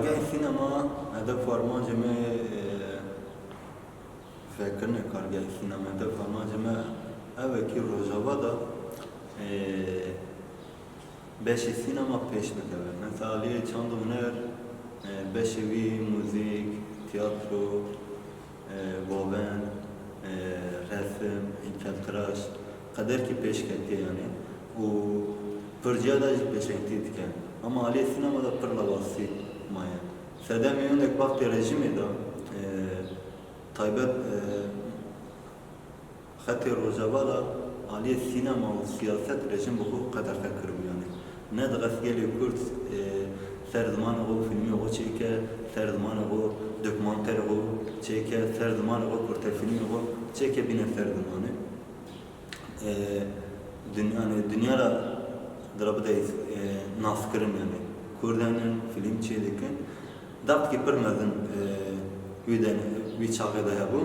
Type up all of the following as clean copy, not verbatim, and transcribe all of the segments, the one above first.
kargah sinema hedef farmacı mı فكرنا kargah sinema hedef farmacı mı evki Rojava da beşi sinema peş bikeve. Mesela çandu huner beşevi müzik, tiyatro, goven, resim, heykeltıraş kadar ki peş ketti yani. O pırcıya da peş ketti diken. Ama Ali sinemada pırlavası maya. Sedem yöndek vakti rejimi da Taybet Xatı Rojava da Ali sinema ve siyaset rejim bu kadar kırım yani. Ne de geliyor Kürt ser zamanı o filmi o çeke, ser zamanı o dokümanter o çeke, ser zamanı o kurta filmi o çeke bine ser zamanı. Dünyada drabdayız naskırın yani. Kürdanın film çekiyorken dapt ki permezin yüden bir çağda ya bu.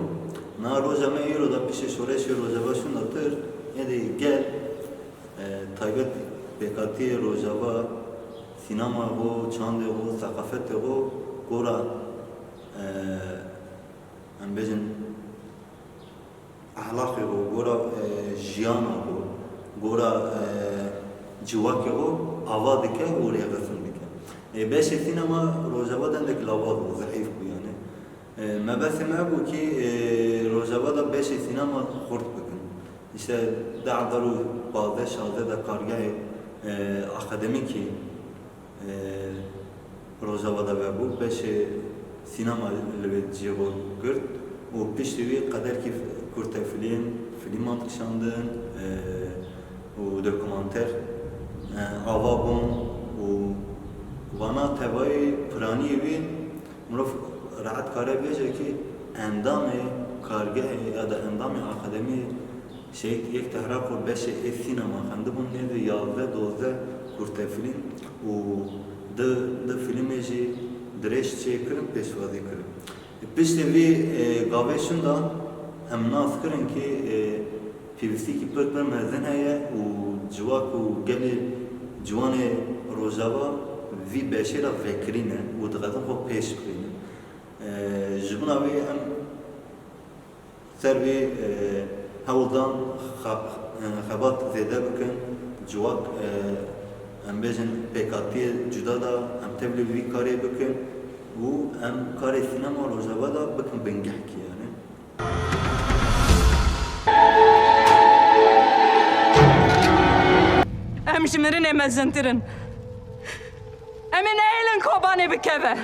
Na rojama yero da bir şey şöyle rojava şundadır. Yani gel Taybet bekati rojava sinema o çande o sakafet o gora ambejin ahlak o gora jiyan o gora civak o ava dike oraya gasın dike. Beş sinema rojava dendek lavad o zayıf bu yani. Mebesime bu ki rojava da beş sinema kurt bugün. İşte dağdaru bazı şahze da kargay akademiki Rojava'da ve bu beş sinema lübetçi o Kürt o piştiği kadar ki Kürt'e film atışandın o dokümanter avabun o bana tevayı prani evi muraf rahat kare beje ki endamı kargay ya da endamı akademi şey یک تحرک و بشه سینما خنده بون نه یازده دوزده کرده فیلم و ده فیلمی جی درش چه کرم پیشوازی کرم پیشته وی گاوشون دا هم ناس کرن که پیوستی کی پر مزن هیا و جواک و گل جوان روزاوا وی بشه را فکرینه و دقیقا خو پیش کرینه جبنا وی هم سر وی هەوڵدان خەبات زێدە بکەن جواب ئەم بێژن پێکاتیە جودادا ئەم تەبلی وی کارێ بکەن و ئەم کارێ سینەما ڕۆژاوادا بکەن بنگەحکی یانێ ئەم ژ مرنێ مەزنترن ئەمێ نەیلن کۆبانێ بکەوە